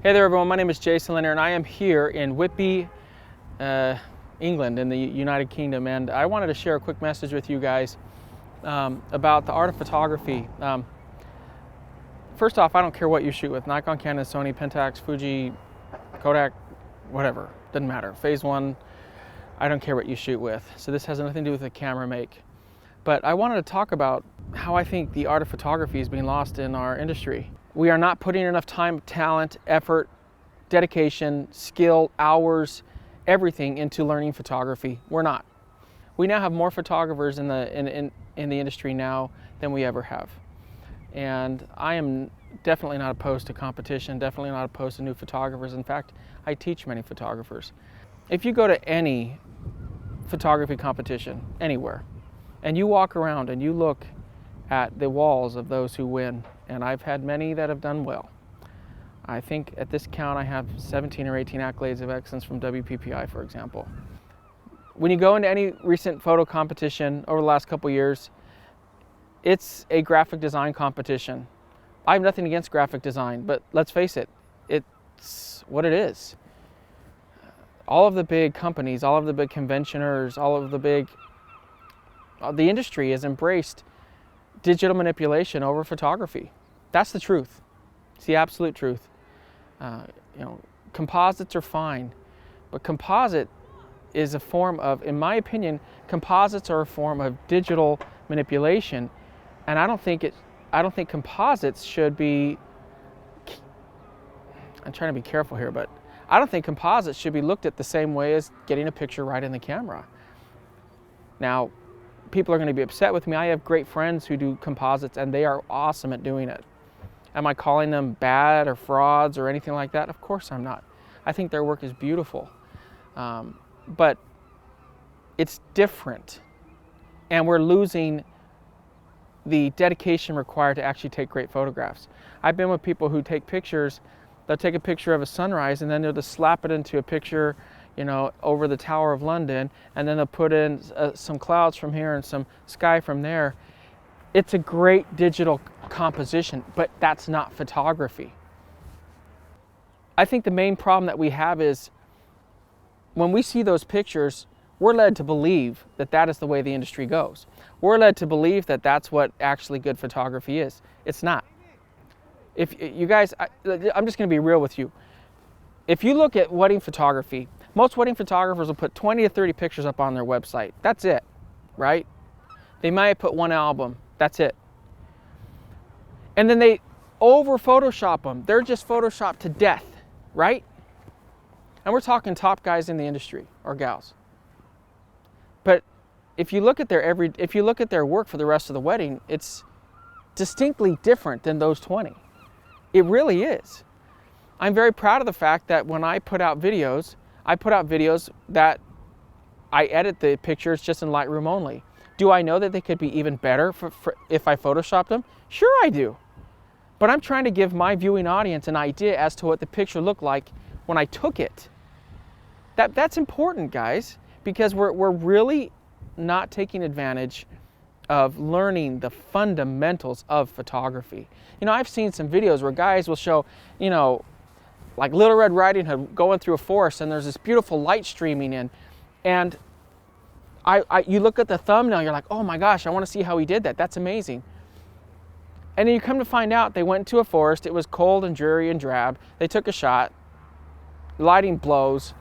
Hey there everyone, my name is Jason Lanier and I am here in Whitby, England in the United Kingdom, and I wanted to share a quick message with you guys about the art of photography. First off, I don't care what you shoot with, Nikon, Canon, Sony, Pentax, Fuji, Kodak, whatever, doesn't matter. Phase 1, I don't care what you shoot with. So this has nothing to do with the camera make. But I wanted to talk about how I think the art of photography is being lost in our industry. We are not putting enough time, talent, effort, dedication, skill, hours, everything into learning photography. We're not. We now have more photographers in the industry now than we ever have. And I am definitely not opposed to competition, definitely not opposed to new photographers. In fact, I teach many photographers. If you go to any photography competition, anywhere, and you walk around and you look at the walls of those who win, and I've had many that have done well. I think at this count I have 17 or 18 accolades of excellence from WPPI, for example. When you go into any recent photo competition over the last couple years, it's a graphic design competition. I have nothing against graphic design, but let's face it, it's what it is. All of the big companies, all of the big conventioners, the industry has embraced digital manipulation over photography. That's the truth. It's the absolute truth. Composites are fine, but composite is a form of, in my opinion, composites are a form of digital manipulation, and I don't think composites should be. I'm trying to be careful here, but I don't think composites should be looked at the same way as getting a picture right in the camera. Now, people are going to be upset with me. I have great friends who do composites and they are awesome at doing it. Am I calling them bad or frauds or anything like that? Of course I'm not. I think their work is beautiful. But it's different. And we're losing the dedication required to actually take great photographs. I've been with people who take pictures. They'll take a picture of a sunrise and then they'll just slap it into a picture over the Tower of London, and then they'll put in some clouds from here and some sky from there. It's a great digital composition, but that's not photography. I think the main problem that we have is when we see those pictures, we're led to believe that that is the way the industry goes. We're led to believe that that's what actually good photography is. It's not. If you guys, I'm just going to be real with you. If you look at wedding photography, most wedding photographers will put 20 to 30 pictures up on their website. That's it, right? They might put one album. That's it. And then they over Photoshop them. They're just Photoshopped to death, right? And we're talking top guys in the industry, or gals. But if you look at their work for the rest of the wedding, it's distinctly different than those 20. It really is. I'm very proud of the fact that when I put out videos that I edit the pictures just in Lightroom only. Do I know that they could be even better if I Photoshopped them? Sure I do. But I'm trying to give my viewing audience an idea as to what the picture looked like when I took it. That's important, guys, because we're really not taking advantage of learning the fundamentals of photography. I've seen some videos where guys will show, like Little Red Riding Hood going through a forest and there's this beautiful light streaming in, and you look at the thumbnail, you're like, oh my gosh, I want to see how he did that. That's amazing. And then you come to find out they went into a forest, it was cold and dreary and drab, they took a shot, lighting blows,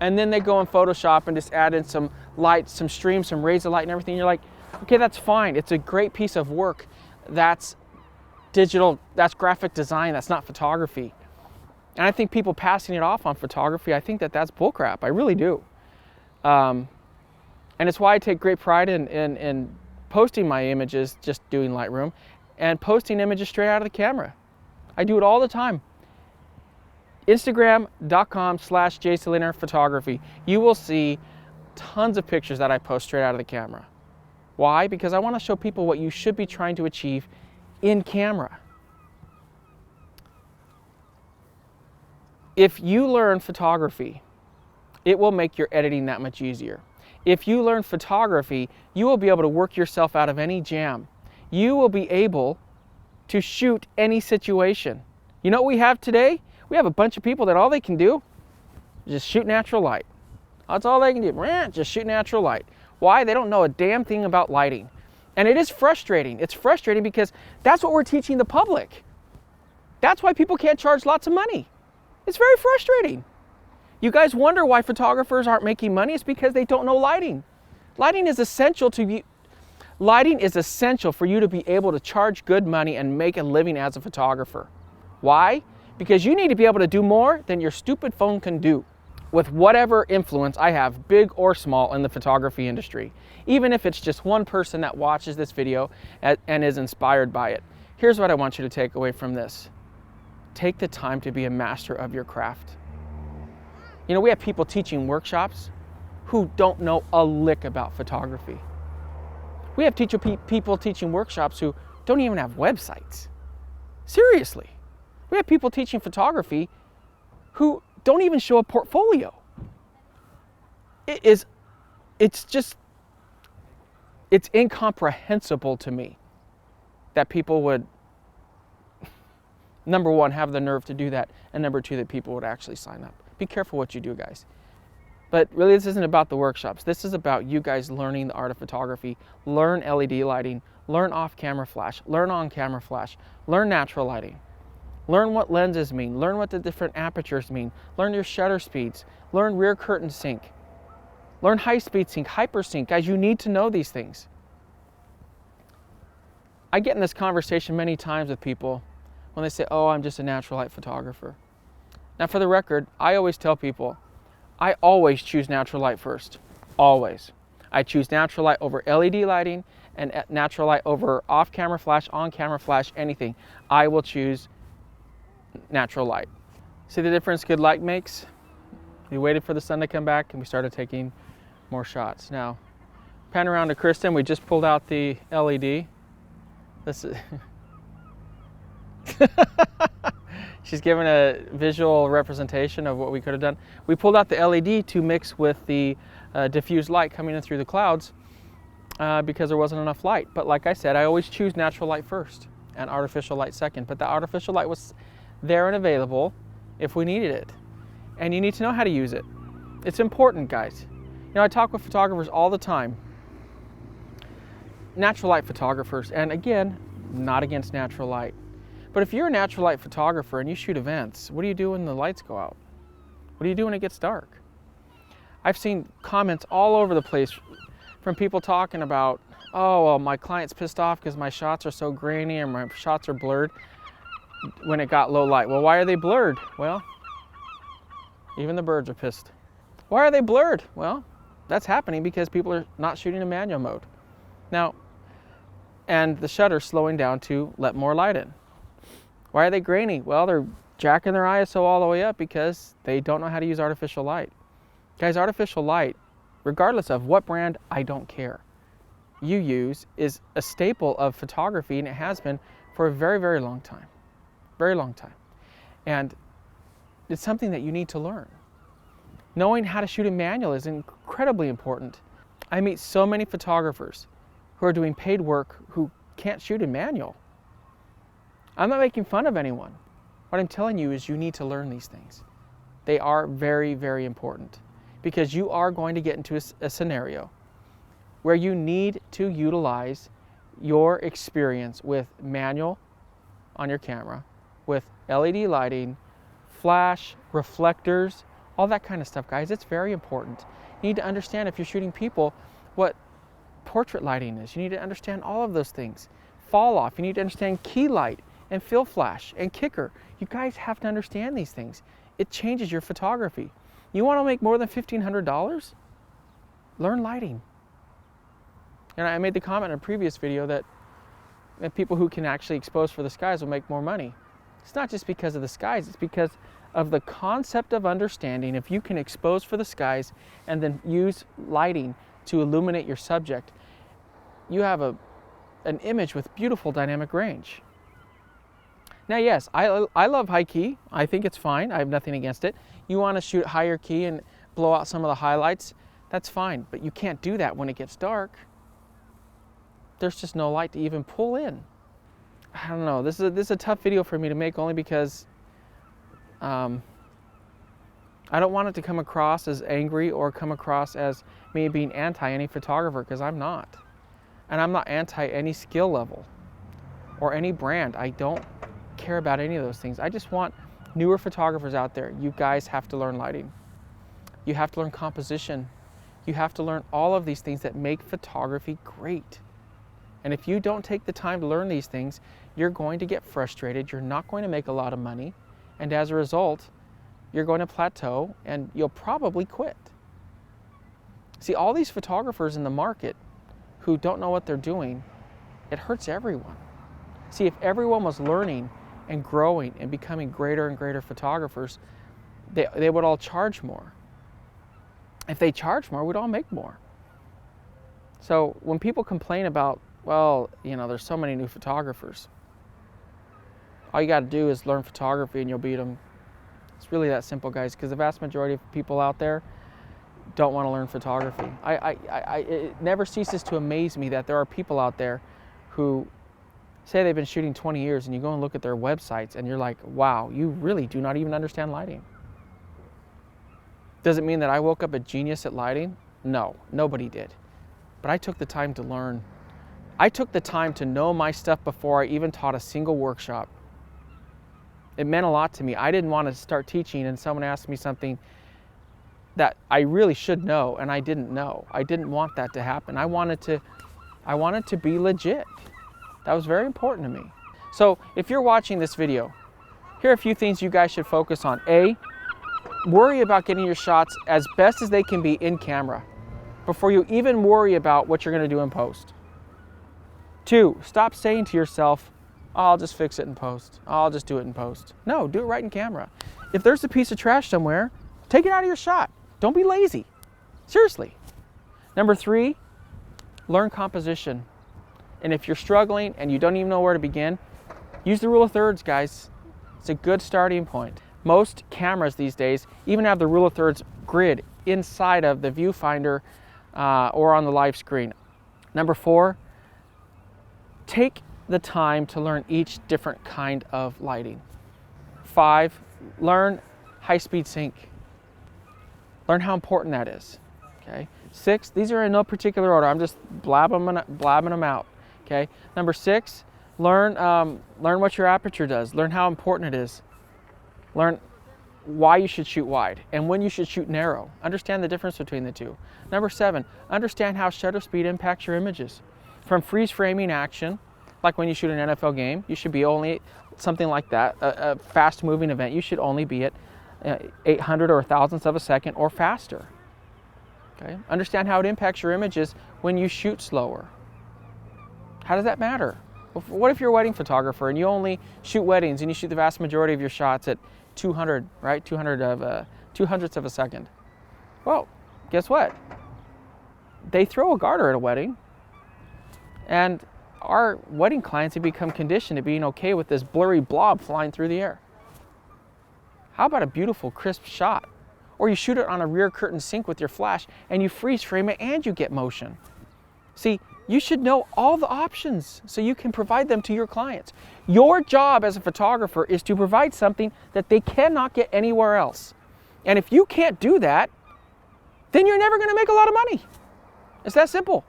and then they go in Photoshop and just add in some light, some streams, some rays of light and everything. You're like, okay, that's fine. It's a great piece of work. That's digital, that's graphic design, that's not photography. And I think people passing it off on photography, I think that's bullcrap. I really do. And it's why I take great pride in posting my images, just doing Lightroom, and posting images straight out of the camera. I do it all the time. Instagram.com/JasonLanierPhotography. You will see tons of pictures that I post straight out of the camera. Why? Because I want to show people what you should be trying to achieve in camera. If you learn photography, it will make your editing that much easier. If you learn photography, you will be able to work yourself out of any jam. You will be able to shoot any situation. You know what we have today? We have a bunch of people that all they can do is just shoot natural light. That's all they can do, just shoot natural light. Why? They don't know a damn thing about lighting. And it is frustrating. It's frustrating because that's what we're teaching the public. That's why people can't charge lots of money. It's very frustrating. You guys wonder why photographers aren't making money? It's because they don't know lighting. Lighting is essential for you to be able to charge good money and make a living as a photographer. Why? Because you need to be able to do more than your stupid phone can do with whatever influence I have, big or small, in the photography industry. Even if it's just one person that watches this video and is inspired by it. Here's what I want you to take away from this. Take the time to be a master of your craft. You know, we have people teaching workshops who don't know a lick about photography. We have people teaching workshops who don't even have websites. Seriously. We have people teaching photography who don't even show a portfolio. It's incomprehensible to me that people would, number one, have the nerve to do that, and number two, that people would actually sign up. Be careful what you do, guys. But really, this isn't about the workshops. This is about you guys learning the art of photography. Learn LED lighting, learn off-camera flash, learn on-camera flash, learn natural lighting. Learn what lenses mean, learn what the different apertures mean, learn your shutter speeds, learn rear curtain sync, learn high-speed sync, hypersync. Guys, you need to know these things. I get in this conversation many times with people when they say, oh, I'm just a natural light photographer. Now, for the record, I always tell people, I always choose natural light first, always. I choose natural light over LED lighting and natural light over off-camera flash, on-camera flash, anything. I will choose natural light. See the difference good light makes? We waited for the sun to come back and we started taking more shots. Now, pan around to Kristen. We just pulled out the LED. This is she's given a visual representation of what we could have done. We pulled out the LED to mix with the diffused light coming in through the clouds because there wasn't enough light. But like I said, I always choose natural light first and artificial light second. But the artificial light was there and available if we needed it. And you need to know how to use it. It's important, guys. You know, I talk with photographers all the time. Natural light photographers, and again, not against natural light. But if you're a natural light photographer and you shoot events, what do you do when the lights go out? What do you do when it gets dark? I've seen comments all over the place from people talking about, oh, well, my client's pissed off because my shots are so grainy or my shots are blurred when it got low light. Well, why are they blurred? Well, even the birds are pissed. Why are they blurred? Well, that's happening because people are not shooting in manual mode. Now, and the shutter's slowing down to let more light in. Why are they grainy? Well, they're jacking their ISO all the way up because they don't know how to use artificial light. Guys, artificial light, regardless of what brand, I don't care, you use, is a staple of photography, and it has been for a very, very long time. Very long time. And it's something that you need to learn. Knowing how to shoot in manual is incredibly important. I meet so many photographers who are doing paid work who can't shoot in manual. I'm not making fun of anyone. What I'm telling you is you need to learn these things. They are very, very important because you are going to get into a scenario where you need to utilize your experience with manual on your camera, with LED lighting, flash, reflectors, all that kind of stuff, guys. It's very important. You need to understand, if you're shooting people, what portrait lighting is. You need to understand all of those things. Fall off, you need to understand key light and fill flash and kicker. You guys have to understand these things. It changes your photography. You want to make more than $1,500? Learn lighting. And I made the comment in a previous video that people who can actually expose for the skies will make more money. It's not just because of the skies, it's because of the concept of understanding if you can expose for the skies and then use lighting to illuminate your subject, you have an image with beautiful dynamic range. Now, yes, I love high key. I think it's fine. I have nothing against it. You want to shoot higher key and blow out some of the highlights, that's fine. But you can't do that when it gets dark. There's just no light to even pull in. I don't know. This is a tough video for me to make, only because I don't want it to come across as angry or come across as me being anti any photographer, because I'm not. And I'm not anti any skill level or any brand. I don't care about any of those things. I just want newer photographers out there. You guys have to learn lighting. You have to learn composition. You have to learn all of these things that make photography great. And if you don't take the time to learn these things, you're going to get frustrated. You're not going to make a lot of money. And as a result, you're going to plateau and you'll probably quit. See, all these photographers in the market who don't know what they're doing, it hurts everyone. See, if everyone was learning and growing and becoming greater and greater photographers, they would all charge more. If they charge more, we'd all make more. So when people complain about, well, there's so many new photographers, all you got to do is learn photography and you'll beat them. It's really that simple, guys, because the vast majority of people out there don't want to learn photography. It never ceases to amaze me that there are people out there who say they've been shooting 20 years and you go and look at their websites and you're like, wow, you really do not even understand lighting. Does it mean that I woke up a genius at lighting? No, nobody did. But I took the time to learn. I took the time to know my stuff before I even taught a single workshop. It meant a lot to me. I didn't want to start teaching and someone asked me something that I really should know and I didn't know. I didn't want that to happen. I wanted to be legit. That was very important to me. So if you're watching this video, here are a few things you guys should focus on. A, worry about getting your shots as best as they can be in camera before you even worry about what you're going to do in post. 2, stop saying to yourself, oh, I'll just fix it in post. Oh, I'll just do it in post. No, do it right in camera. If there's a piece of trash somewhere, take it out of your shot. Don't be lazy. Seriously. Number 3, learn composition. And if you're struggling and you don't even know where to begin, use the rule of thirds, guys. It's a good starting point. Most cameras these days even have the rule of thirds grid inside of the viewfinder or on the live screen. Number 4, take the time to learn each different kind of lighting. 5, learn high-speed sync. Learn how important that is. Okay. 6, these are in no particular order. I'm just blabbing them out. Okay. Number 6, learn what your aperture does. Learn how important it is. Learn why you should shoot wide and when you should shoot narrow. Understand the difference between the two. Number 7, understand how shutter speed impacts your images. From freeze framing action, like when you shoot an NFL game, you should be only something like that, a fast moving event, you should only be at 800 or 1,000ths of a second or faster. Okay? Understand how it impacts your images when you shoot slower. How does that matter? What if you're a wedding photographer and you only shoot weddings and you shoot the vast majority of your shots at 200, right? 200ths of a second. Well, guess what? They throw a garter at a wedding, and our wedding clients have become conditioned to being okay with this blurry blob flying through the air. How about a beautiful, crisp shot? Or you shoot it on a rear curtain sync with your flash and you freeze frame it and you get motion. See, you should know all the options so you can provide them to your clients. Your job as a photographer is to provide something that they cannot get anywhere else. And if you can't do that, then you're never going to make a lot of money. It's that simple.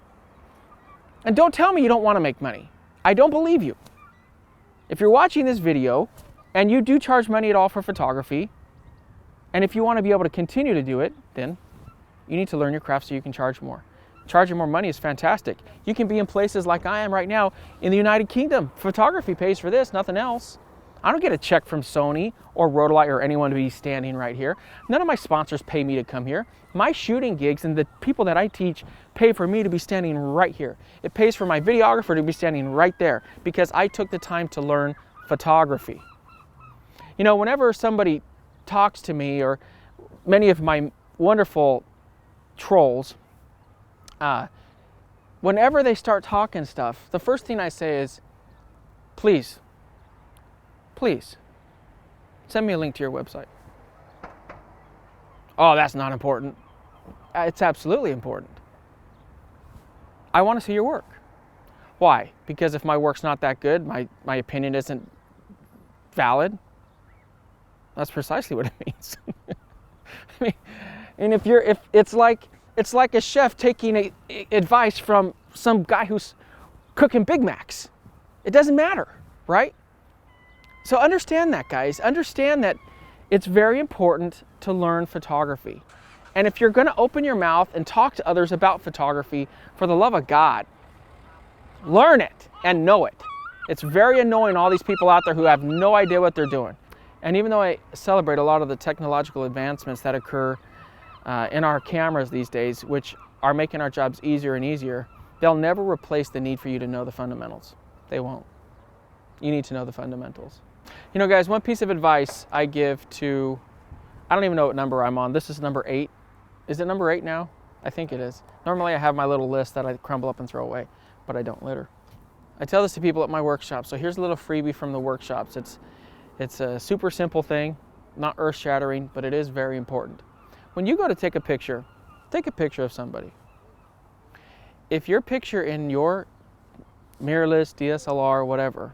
And don't tell me you don't want to make money. I don't believe you. If you're watching this video and you do charge money at all for photography, and if you want to be able to continue to do it, then you need to learn your craft so you can charge more. Charging more money is fantastic. You can be in places like I am right now in the United Kingdom. Photography pays for this, nothing else. I don't get a check from Sony or Rotolite or anyone to be standing right here. None of my sponsors pay me to come here. My shooting gigs and the people that I teach pay for me to be standing right here. It pays for my videographer to be standing right there because I took the time to learn photography. You know, whenever somebody talks to me, or many of my wonderful trolls, whenever they start talking stuff, the first thing I say is, please, send me a link to your website. Oh, that's not important. It's absolutely important. I want to see your work. Why? Because if my work's not that good, my opinion isn't valid, That's precisely what it means. I mean, and if it's like a chef taking advice from some guy who's cooking Big Macs. It doesn't matter, right? So understand that, guys. Understand that it's very important to learn photography. And if you're going to open your mouth and talk to others about photography, for the love of God, learn it and know it. It's very annoying, all these people out there who have no idea what they're doing. And even though I celebrate a lot of the technological advancements that occur in our cameras these days, which are making our jobs easier and easier, they'll never replace the need for you to know the fundamentals. They won't. You need to know the fundamentals. You know, guys, one piece of advice I give to, I don't even know what number I'm on. This is number 8. Is it number 8 now? I think it is. Normally I have my little list that I crumble up and throw away, but I don't litter. I tell this to people at my workshops. So here's a little freebie from the workshops. It's a super simple thing, not earth-shattering, but it is very important. When you go to take a picture of somebody. If your picture in your mirrorless, DSLR, whatever,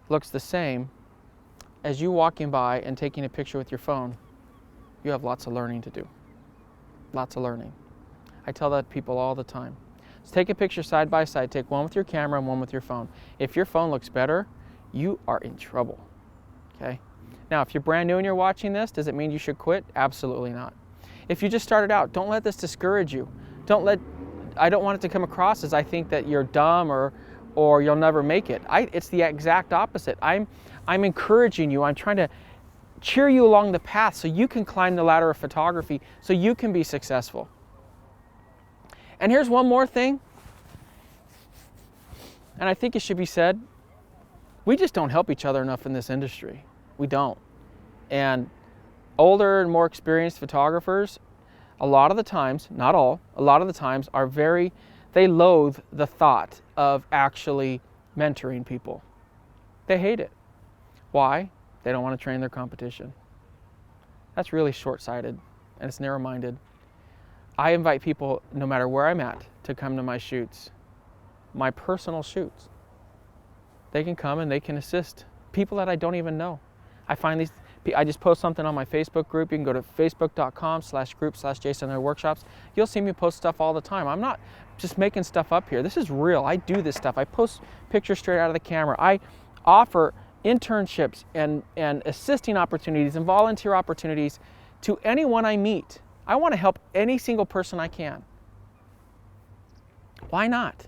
looks the same as you walking by and taking a picture with your phone, you have lots of learning to do. Lots of learning. I tell that to people all the time. So take a picture side by side. Take one with your camera and one with your phone. If your phone looks better, you are in trouble. Okay? Now, if you're brand new and you're watching this, does it mean you should quit? Absolutely not. If you just started out, don't let this discourage you. I don't want it to come across as I think that you're dumb or you'll never make it. It's the exact opposite. I'm encouraging you. I'm trying to cheer you along the path so you can climb the ladder of photography, so you can be successful. And here's one more thing, and I think it should be said. We just don't help each other enough in this industry. We don't. And older and more experienced photographers, a lot of the times, not all, a lot of the times they loathe the thought of actually mentoring people. They hate it. Why? They don't want to train their competition. That's really short-sighted and it's narrow-minded. I invite people, no matter where I'm at, to come to my shoots, my personal shoots. They can come and they can assist people that I don't even know. I just post something on my Facebook group. You can go to facebook.com/group/JasonLanier-workshops. You'll see me post stuff all the time. I'm not just making stuff up here. This is real. I do this stuff. I post pictures straight out of the camera. I offer internships and assisting opportunities and volunteer opportunities to anyone I meet. I want to help any single person I can. Why not?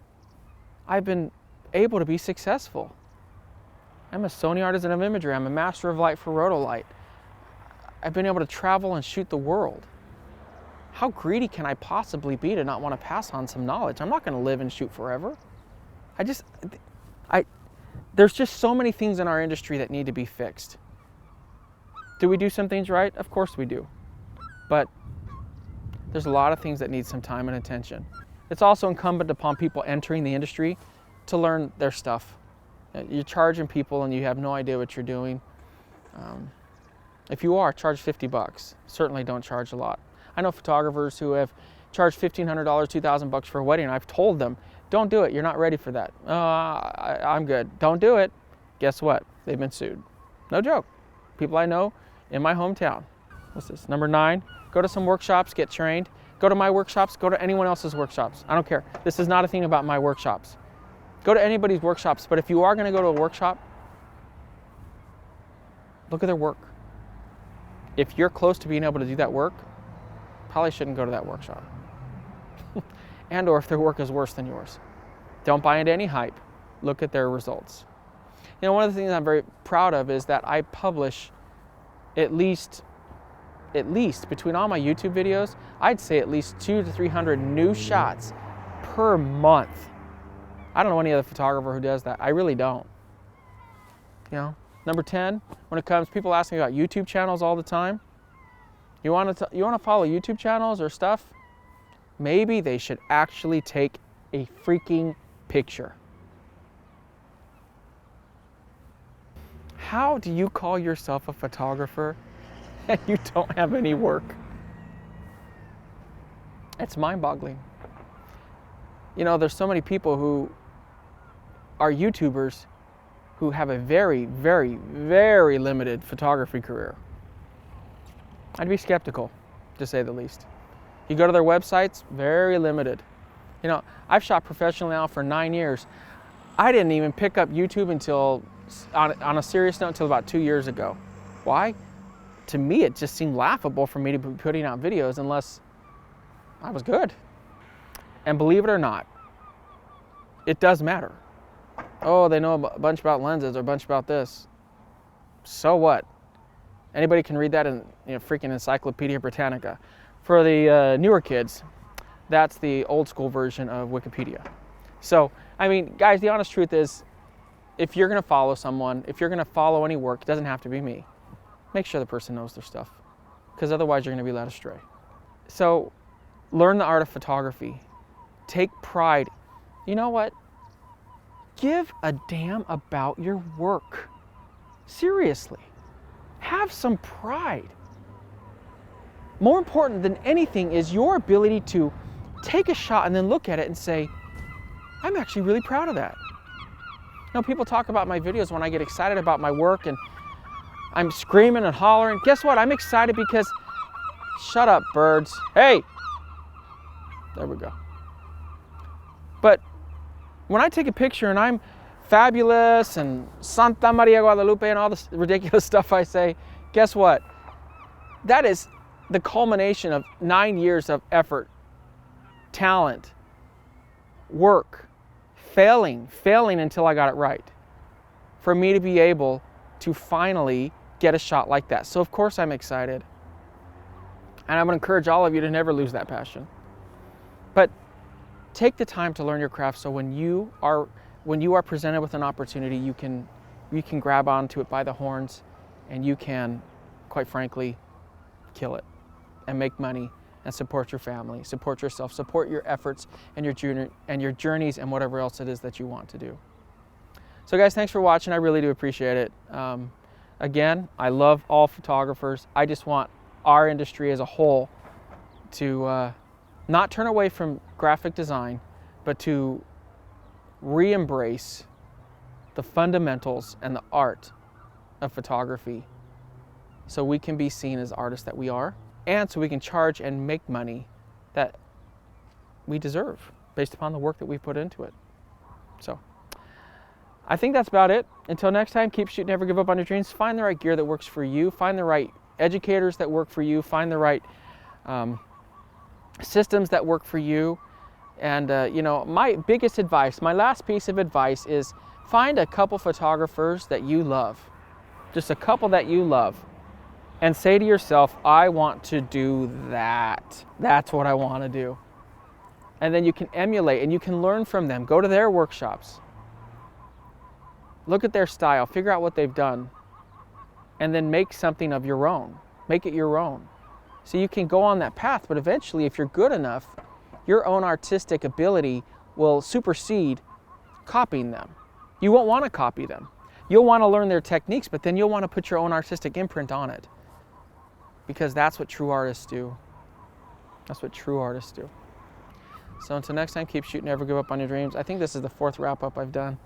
I've been able to be successful. I'm a Sony artisan of imagery. I'm a master of light for Rotolight. I've been able to travel and shoot the world. How greedy can I possibly be to not want to pass on some knowledge? I'm not going to live and shoot forever. There's just so many things in our industry that need to be fixed. Do we do some things right? Of course we do. But there's a lot of things that need some time and attention. It's also incumbent upon people entering the industry to learn their stuff. You're charging people and you have no idea what you're doing. If you are, charge $50. Certainly don't charge a lot. I know photographers who have charged $1,500, $2,000 for a wedding. I've told them, don't do it. You're not ready for that. I'm good. Don't do it. Guess what? They've been sued. No joke. People I know in my hometown. What's this? Number 9, go to some workshops, get trained. Go to my workshops, go to anyone else's workshops. I don't care. This is not a thing about my workshops. Go to anybody's workshops, but if you are going to go to a workshop, look at their work. If you're close to being able to do that work, probably shouldn't go to that workshop. And or if their work is worse than yours. Don't buy into any hype. Look at their results. You know, one of the things I'm very proud of is that I publish at least between all my YouTube videos, I'd say at least 200 to 300 new shots per month. I don't know any other photographer who does that. I really don't. You know, number 10, when it comes, people ask me about YouTube channels all the time. You want to follow YouTube channels or stuff? Maybe they should actually take a freaking picture. How do you call yourself a photographer and you don't have any work? It's mind-boggling. You know, there's so many people who are YouTubers who have a very, very, very limited photography career. I'd be skeptical, to say the least. You go to their websites, very limited. You know, I've shot professionally now for 9 years. I didn't even pick up YouTube until, on a serious note, until about 2 years ago. Why? To me, it just seemed laughable for me to be putting out videos unless I was good. And believe it or not, it does matter. Oh, they know a bunch about lenses or a bunch about this. So what? Anybody can read that in freaking Encyclopedia Britannica. For the newer kids, that's the old school version of Wikipedia. So, I mean, guys, the honest truth is, if you're going to follow someone, if you're going to follow any work, it doesn't have to be me. Make sure the person knows their stuff, because otherwise you're going to be led astray. So, learn the art of photography. Take pride. You know what? Give a damn about your work. Seriously. Have some pride. More important than anything is your ability to take a shot and then look at it and say, I'm actually really proud of that. You know, people talk about my videos when I get excited about my work and I'm screaming and hollering. Guess what? I'm excited because, shut up, birds. Hey! There we go. But when I take a picture and I'm fabulous and Santa Maria Guadalupe and all this ridiculous stuff I say, guess what? That is the culmination of 9 years of effort, talent, work, failing until I got it right, for me to be able to finally get a shot like that. So of course I'm excited. And I'm going to encourage all of you to never lose that passion. But take the time to learn your craft, so when you are presented with an opportunity, you can grab onto it by the horns and you can, quite frankly, kill it and make money and support your family, support yourself, support your efforts and your journeys and whatever else it is that you want to do. So guys, thanks for watching. I really do appreciate it. Again, I love all photographers. I just want our industry as a whole to not turn away from graphic design, but to re-embrace the fundamentals and the art of photography, so we can be seen as artists that we are, and so we can charge and make money that we deserve based upon the work that we put into it. So I think that's about it. Until next time, keep shooting, never give up on your dreams. Find the right gear that works for you. Find the right educators that work for you. Find the right systems that work for you. And you know, my biggest advice, my last piece of advice is find a couple photographers that you love, just a couple that you love, and say to yourself, I want to do that. That's what I want to do. And then you can emulate and you can learn from them. Go to their workshops. Look at their style, figure out what they've done, and then make something of your own. Make it your own. So you can go on that path, but eventually, if you're good enough, your own artistic ability will supersede copying them. You won't want to copy them. You'll want to learn their techniques, but then you'll want to put your own artistic imprint on it, because that's what true artists do. That's what true artists do. So until next time, keep shooting, never give up on your dreams. I think this is the 4th wrap-up I've done.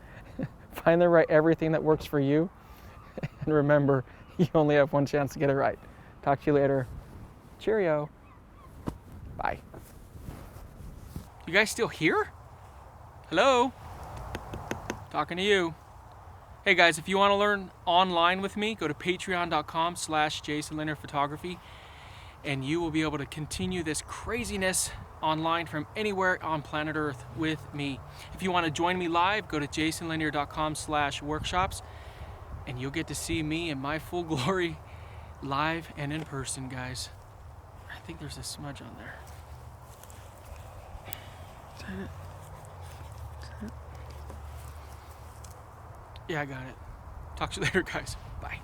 Find the right everything that works for you, and remember, you only have one chance to get it right. Talk to you later. Cheerio. Bye. You guys still here? Hello? Talking to you. Hey guys, if you want to learn online with me, go to patreon.com/JasonLanierPhotography, and you will be able to continue this craziness online from anywhere on planet Earth with me. If you want to join me live, go to JasonLanier.com/workshops, and you'll get to see me in my full glory live and in person, guys. I think there's a smudge on there. Is that it? Yeah, I got it. Talk to you later, guys. Bye.